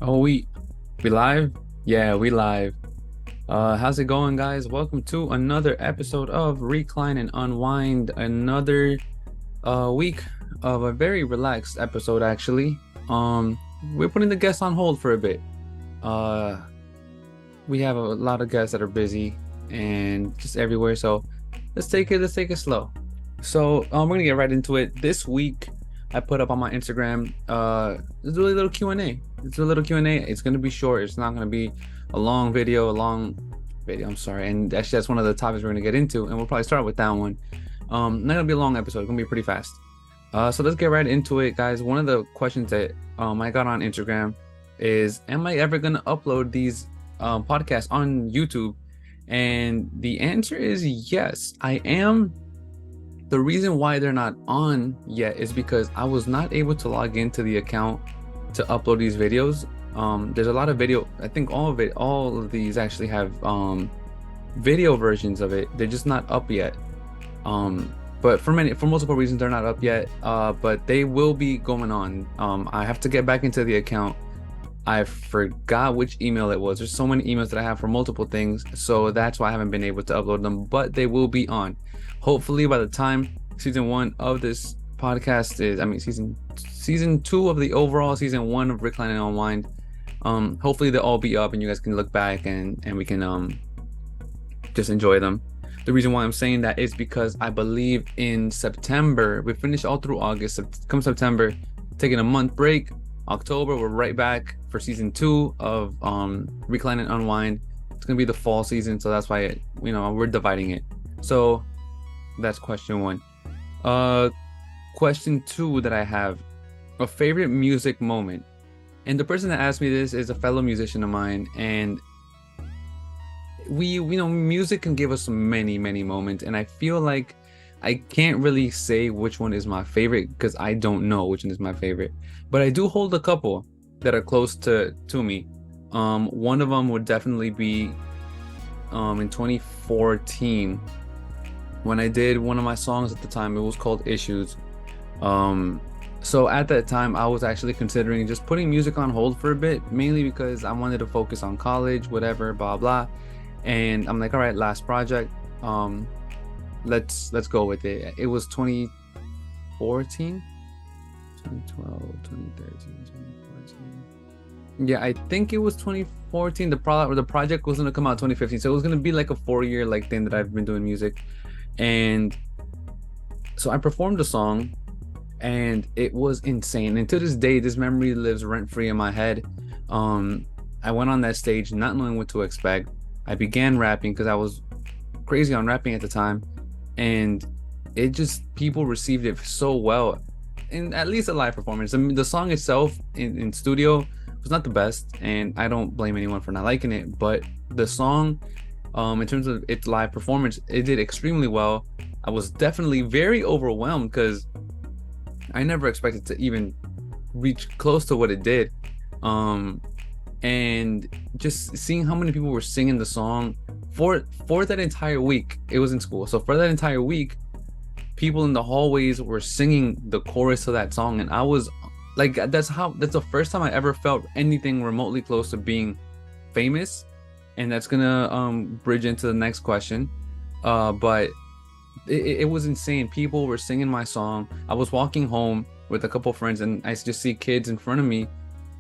Oh, we live? Yeah, we live. How's it going, guys? Welcome to another episode of Recline and Unwind. Another week of a very relaxed episode, actually. We're putting the guests on hold for a bit. Uh, we have a lot of guests that are busy and just everywhere, so let's take it slow. So, we're gonna get right into it. This week, I put up on my Instagram, let's do a little Q&A. It's a little Q&A. It's gonna be short. It's not gonna be a long video. I'm sorry. And actually, that's one of the topics we're gonna get into, and we'll probably start with that one. Not gonna be a long episode. It's gonna be pretty fast. So let's get right into it, guys. One of the questions that I got on Instagram is, am I ever gonna upload these podcasts on YouTube? And the answer is yes, I am. The reason why they're not on yet is because I was not able to log into the account to upload these videos. There's a lot of video. I think all of these actually have video versions of it. They're just not up yet. But for multiple reasons, they're not up yet. But they will be going on. I have to get back into the account. I forgot which email it was. There's so many emails that I have for multiple things, so that's why I haven't been able to upload them. But they will be on. Hopefully, by the time season one of this podcast is, season two of the overall season one of Recline and Unwind. Hopefully they'll all be up, and you guys can look back and we can just enjoy them. The reason why I'm saying that is because I believe in September we finished all through August. Come September, taking a month break. October, we're right back for season two of Recline and Unwind. It's gonna be the fall season, so that's why we're dividing it. So that's question one. Question two that I have, a favorite music moment. And the person that asked me this is a fellow musician of mine, and music can give us many moments, and I feel like I can't really say which one is my favorite because I don't know which one is my favorite, but I do hold a couple that are close to me. One of them would definitely be in 2014 when I did one of my songs at the time. It was called Issues. So at that time I was actually considering just putting music on hold for a bit, mainly because I wanted to focus on college, whatever, blah blah. And I'm like, all right, last project, let's go with it. It was 2014, 2012, 2013, 2014. Yeah, I think it was 2014. The project was gonna come out 2015, so it was gonna be like a 4 year like thing that I've been doing music. And so I performed a song, and it was insane. And to this day, this memory lives rent free in my head. I went on that stage not knowing what to expect. I began rapping because I was crazy on rapping at the time, and it just, people received it so well. In at least a live performance. I mean, the song itself in studio was not the best, and I don't blame anyone for not liking it. But the song, in terms of its live performance, it did extremely well. I was definitely very overwhelmed because I never expected to even reach close to what it did. And just seeing how many people were singing the song for that entire week. It was in school, so for that entire week, people in the hallways were singing the chorus of that song, and I was like, that's the first time I ever felt anything remotely close to being famous. And that's gonna bridge into the next question. But it was insane. People were singing my song. I was walking home with a couple of friends, and I just see kids in front of me.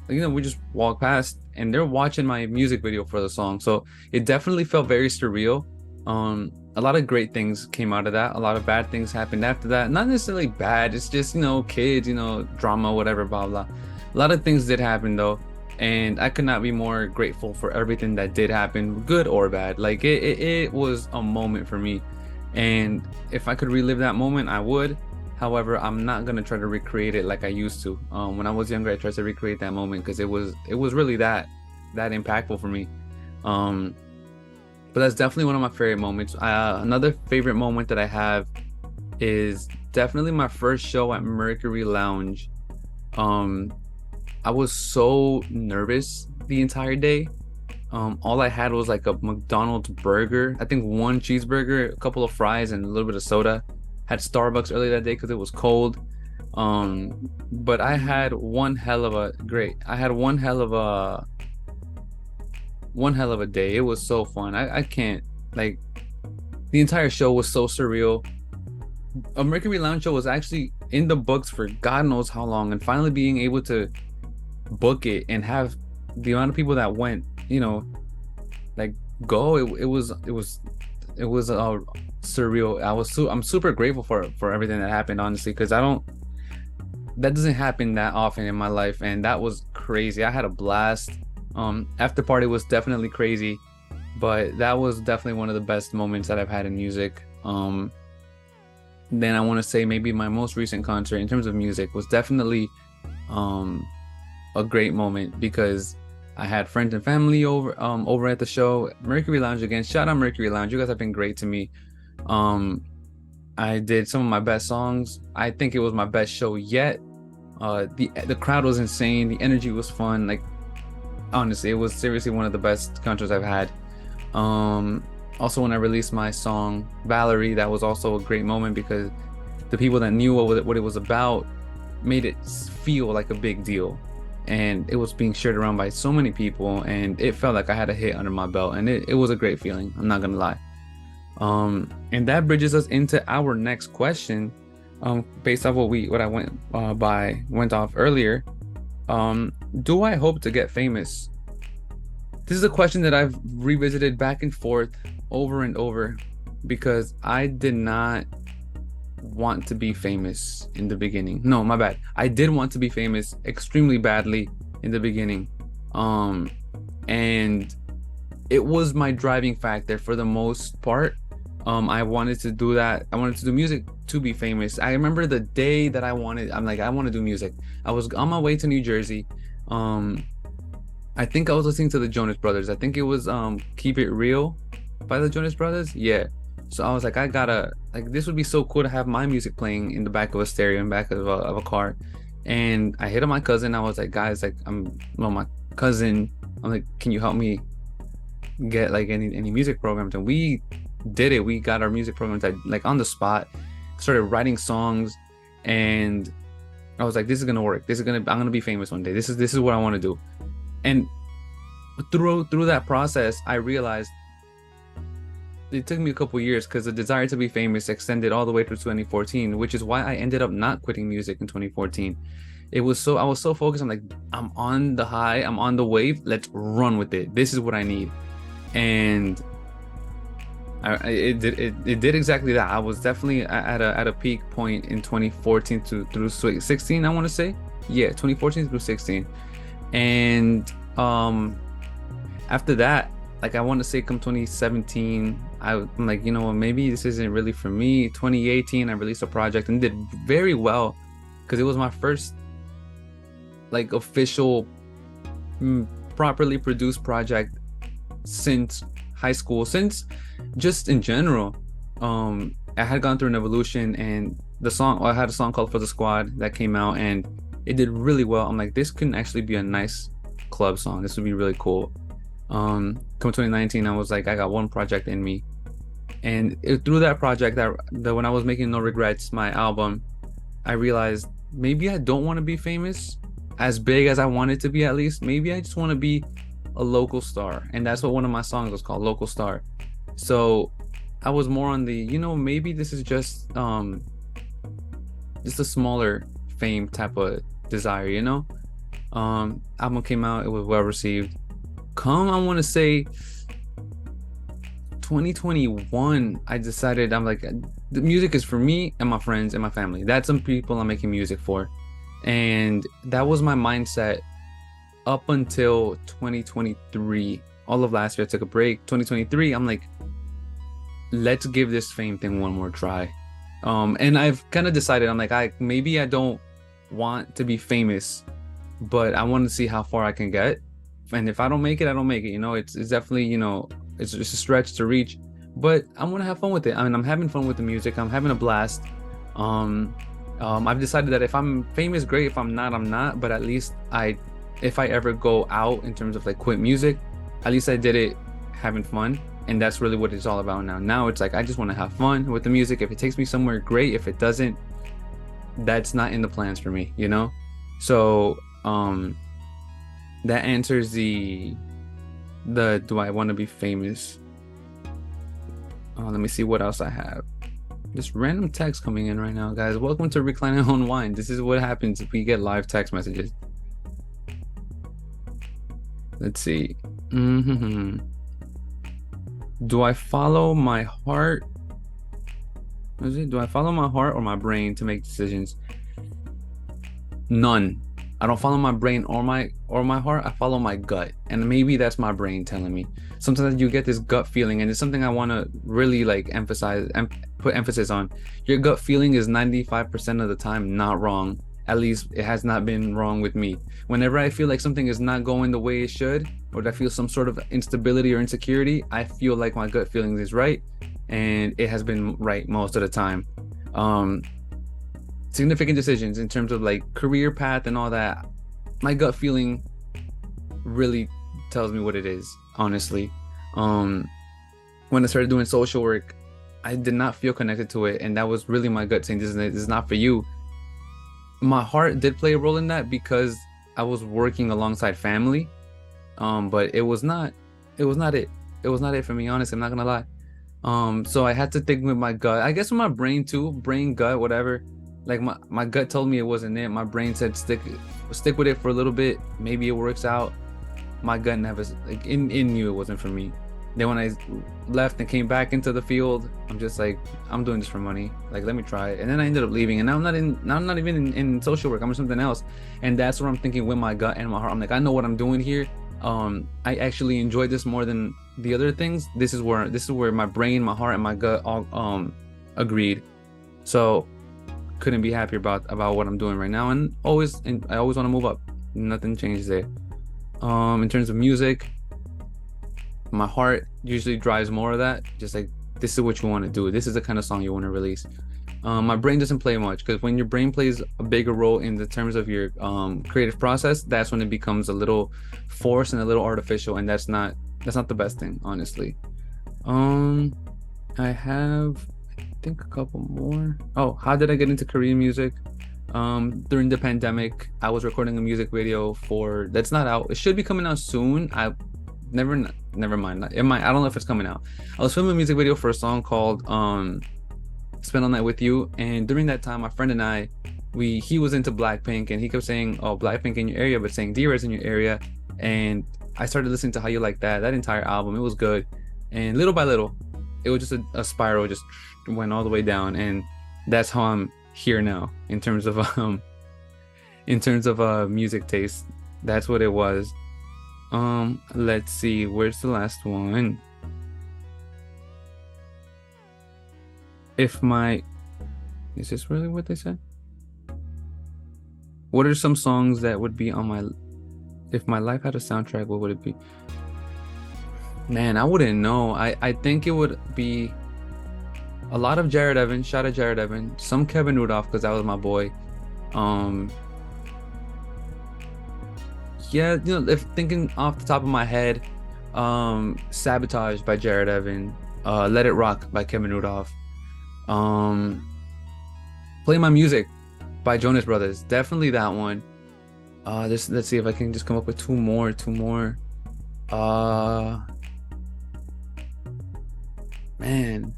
We just walk past, and they're watching my music video for the song. So it definitely felt very surreal. A lot of great things came out of that. A lot of bad things happened after that. Not necessarily bad. It's just, kids, drama, whatever, blah, blah. A lot of things did happen though. And I could not be more grateful for everything that did happen, good or bad. Like it was a moment for me. And if I could relive that moment, I would. However, I'm not gonna try to recreate it like I used to. When I was younger, I tried to recreate that moment because it was really that impactful for me. But that's definitely one of my favorite moments. Another favorite moment that I have is definitely my first show at Mercury Lounge. I was so nervous the entire day. All I had was like a McDonald's burger, I think one cheeseburger, a couple of fries, and a little bit of soda. Had Starbucks earlier that day because it was cold. But I had one hell of a great. I had one hell of a day. It was so fun. I can't, like, the entire show was so surreal. A Mercury Lounge show was actually in the books for God knows how long, and finally being able to book it and have the amount of people that went, like, go. It was surreal. I'm super grateful for everything that happened, honestly, because that doesn't happen that often in my life, and that was crazy. I had a blast. After party was definitely crazy, but that was definitely one of the best moments that I've had in music. Then I want to say maybe my most recent concert in terms of music was definitely a great moment, because I had friends and family over at the show. Mercury Lounge again. Shout out Mercury Lounge. You guys have been great to me. I did some of my best songs. I think it was my best show yet. The crowd was insane. The energy was fun. Like, honestly, it was seriously one of the best concerts I've had. Also, when I released my song Valerie, that was also a great moment, because the people that knew what it was about made it feel like a big deal, and it was being shared around by so many people, and it felt like I had a hit under my belt, and it was a great feeling. I'm not gonna lie. And that bridges us into our next question, based off what I went off earlier. Do I hope to get famous? This is a question that I've revisited back and forth over and over, because I did not want to be famous in the beginning. No, my bad. I did want to be famous extremely badly in the beginning. And it was my driving factor for the most part. I wanted to do that. I wanted to do music to be famous. I remember the day that I'm like, I want to do music. I was on my way to New Jersey. I think I was listening to the Jonas Brothers. I think it was Keep It Real by the Jonas Brothers. Yeah. So I was like, this would be so cool to have my music playing in the back of a stereo, in the back of a car. And I hit up my cousin. I was like, guys, like, my cousin, I'm like, can you help me get like any music programs? And we did it. We got our music programs like on the spot, started writing songs, and I was like, this is gonna work. I'm gonna be famous one day. This is what I want to do. And through that process, I realized it took me a couple years, because the desire to be famous extended all the way through 2014, which is why I ended up not quitting music in 2014. I was so focused on, like, I'm on the high, I'm on the wave, let's run with it. This is what I need. And it did exactly that. I was definitely at a peak point in 2014 through 16, I want to say. Yeah, 2014 through 16. And after that, like, I want to say come 2017, I'm like, you know what, maybe this isn't really for me. 2018, I released a project and did very well, because it was my first, like, official, properly produced project since high school, since just in general. I had gone through an evolution, and I had a song called For the Squad that came out, and it did really well. I'm like, this can actually be a nice club song. This would be really cool. Come 2019, I was like, I got one project in me, and through that project, that when I was making No Regrets, my album, I realized maybe I don't want to be famous as big as I want it to be. At least maybe I just want to be a local star, and that's what one of my songs was called, Local Star. So I was more on the, maybe this is just a smaller fame type of desire. Album came out, it was well received. I want to say 2021, I decided, I'm like, the music is for me and my friends and my family. That's some people I'm making music for. And that was my mindset up until 2023. All of last year I took a break. 2023, I'm like, let's give this fame thing one more try. And I've kind of decided, I'm like, maybe I don't want to be famous, but I want to see how far I can get. And if I don't make it, I don't make it. It's definitely, it's just a stretch to reach, but I want to have fun with it. I mean, I'm having fun with the music. I'm having a blast. I've decided that if I'm famous, great. If I'm not, I'm not. But at least if I ever go out in terms of like quit music, at least I did it having fun. And that's really what it's all about now. Now it's like, I just want to have fun with the music. If it takes me somewhere, great. If it doesn't, that's not in the plans for me, you know? So that answers the do I want to be famous? Let me see what else I have. Just random text coming in right now, guys. Welcome to Reclining on Wine. This is what happens if we get live text messages. Let's see. Do I follow my heart? What is it? Do I follow my heart or my brain to make decisions? None. I don't follow my brain or my heart. I follow my gut, and maybe that's my brain telling me. Sometimes you get this gut feeling, and it's something I want to really like emphasize and put emphasis on. Your gut feeling is 95% of the time not wrong. At least it has not been wrong with me. Whenever I feel like something is not going the way it should, or I feel some sort of instability or insecurity, I feel like my gut feeling is right, and it has been right most of the time. Significant decisions in terms of like career path and all that, my gut feeling really tells me what it is, honestly. When I started doing social work, I did not feel connected to it, and that was really my gut saying this is not for you. My heart did play a role in that because I was working alongside family, but it was not it for me, honestly. I'm not gonna lie. So I had to think with my gut, I guess with my brain too, brain, gut, whatever. Like my gut told me it wasn't it. My brain said stick with it for a little bit, maybe it works out. My gut never, like, it knew it wasn't for me. Then when I left and came back into the field, I'm just like, I'm doing this for money, like, let me try it. And then I ended up leaving, and now I'm not even in social work. I'm in something else. And that's what I'm thinking with my gut and my heart. I'm like, I know what I'm doing here. I actually enjoy this more than the other things. This is where my brain, my heart, and my gut all agreed. So couldn't be happier about what I'm doing right now, and I always want to move up. Nothing changed there. In terms of music, my heart usually drives more of that. Just like, this is what you want to do. This is the kind of song you want to release. My brain doesn't play much, because when your brain plays a bigger role in the terms of your creative process, that's when it becomes a little forced and a little artificial, and that's not the best thing, honestly. I have, I think, a couple more. Oh, how did I get into Korean music? During the pandemic, I was recording a music video for that's not out. It should be coming out soon. Never mind. It might. I don't know if it's coming out. I was filming a music video for a song called "Spend All Night with You," and during that time, my friend and I, he was into Blackpink, and he kept saying, "Oh, Blackpink in your area," but saying D-Res in your area. And I started listening to How You Like That entire album. It was good, and little by little, it was just a spiral, just went all the way down, and that's how I'm here now in terms of music taste. That's what it was. Let's see, where's the last one? Is this really what they said? What are some songs that would be on my, if my life had a soundtrack, what would it be? Man, I wouldn't know. I think it would be a lot of Jared Evans. Shout out Jared Evans. Some Kevin Rudolph, because that was my boy. Yeah, if thinking off the top of my head, Sabotage by Jared Evans, Let It Rock by Kevin Rudolph, Play My Music by Jonas Brothers, definitely that one. Let's see if I can just come up with two more. Man,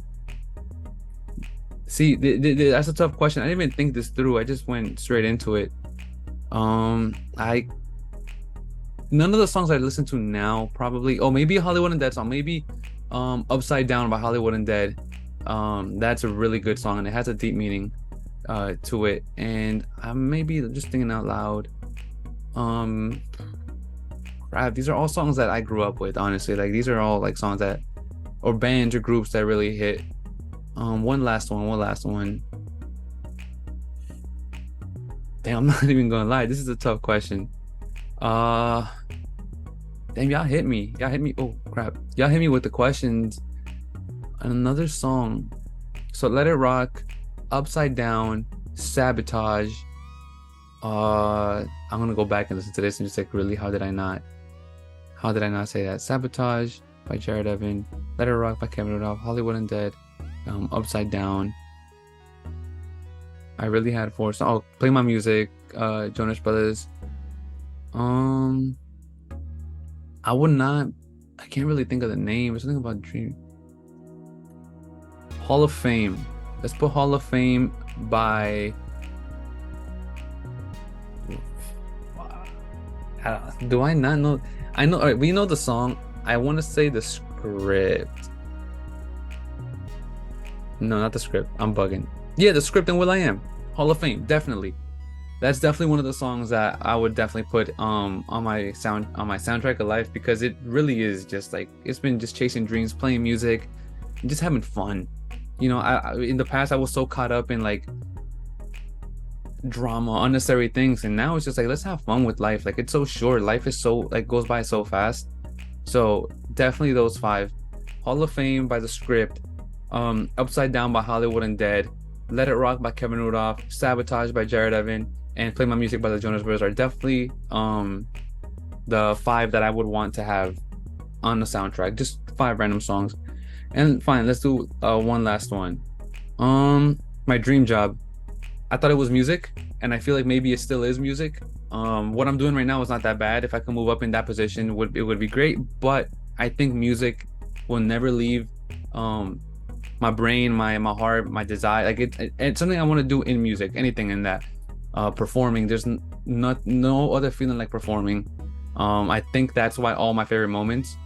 see, that's a tough question. I didn't even think this through. I just went straight into it. None of the songs I listen to now, probably. Oh, maybe a Hollywood Undead song. Maybe Upside Down by Hollywood Undead. That's a really good song, and it has a deep meaning to it. And I'm maybe just thinking out loud. Crap, these are all songs that I grew up with, honestly. Like, these are all like songs that, or bands or groups that really hit. One last one. Damn, I'm not even gonna lie. This is a tough question. Damn, y'all hit me. Oh crap, y'all hit me with the questions. Another song. So Let It Rock, Upside Down, Sabotage. I'm gonna go back and listen to this and just like, really, how did I not say that? Sabotage by Jared Evans, Let It Rock by Kevin Rudolph, Hollywood Undead, Upside Down. I really had four songs. Oh, Play My Music, Jonas Brothers. Um, I would not. I can't really think of the name. There's something about Dream. Hall of Fame. Let's put Hall of Fame by. Do I not know? I know. All right, we know the song. I want to say the script. No, not the script. I'm bugging. Yeah, the script and Will I Am. Hall of Fame, definitely. That's definitely one of the songs that I would definitely put on my soundtrack of life, because it really is just like, it's been just chasing dreams, playing music, and just having fun. You know, in the past I was so caught up in like drama, unnecessary things, and now it's just like, let's have fun with life. Like, it's so short. Life is so like, goes by so fast. So definitely those five. Hall of Fame by the script, Upside Down by Hollywood Undead, Let It Rock by Kevin Rudolph, Sabotage by Jared Evan, and Play My Music by the Jonas Brothers are definitely the five that I would want to have on the soundtrack. Just five random songs. And fine, let's do one last one. My dream job. I thought it was music, and I feel like maybe it still is music. What I'm doing right now is not that bad. If I can move up in that position, it would be great. But I think music will never leave my brain, my heart, my desire. Like it's something I want to do in music. Anything in that. Performing. There's no other feeling like performing. I think that's why all my favorite moments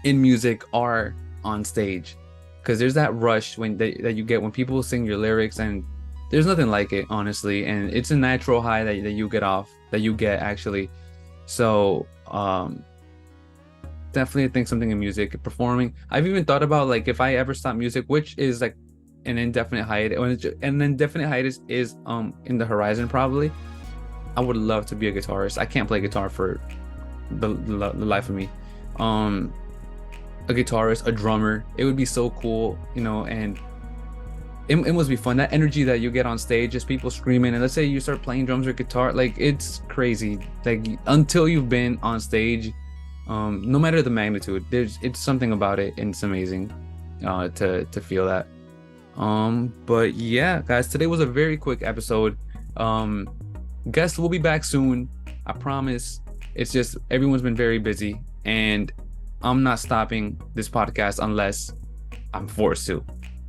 in music are on stage, because there's that rush that you get when people sing your lyrics, and there's nothing like it, honestly. And it's a natural high that you get actually. So definitely I think something in music, performing. I've even thought about, like, if I ever stop music, which is like an indefinite hiatus, an indefinite hiatus is in the horizon probably. I would love to be a guitarist. I can't play guitar for the life of me. A guitarist, a drummer, it would be so cool, you know. And it must be fun, that energy that you get on stage, just people screaming. And let's say you start playing drums or guitar, like, it's crazy. Like, until you've been on stage, no matter the magnitude, it's something about it, and it's amazing to feel that. But yeah, guys, today was a very quick episode. Guests will be back soon, I promise. It's just everyone's been very busy, and I'm not stopping this podcast unless I'm forced to,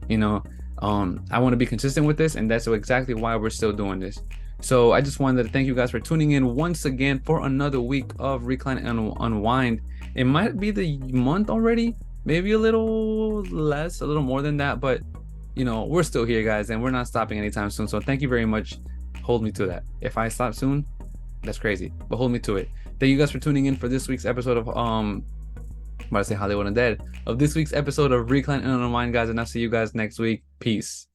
you know. I want to be consistent with this, and that's exactly why we're still doing this. So I just wanted to thank you guys for tuning in once again for another week of Recline and Unwind. It might be the month already, maybe a little less, a little more than that, but you know, we're still here, guys, and we're not stopping anytime soon. So thank you very much. Hold me to that. If I stop soon, that's crazy, but hold me to it. Thank you guys for tuning in for this week's episode of Hollywood Undead, of this week's episode of Recline and Unwind, guys, and I'll see you guys next week. Peace.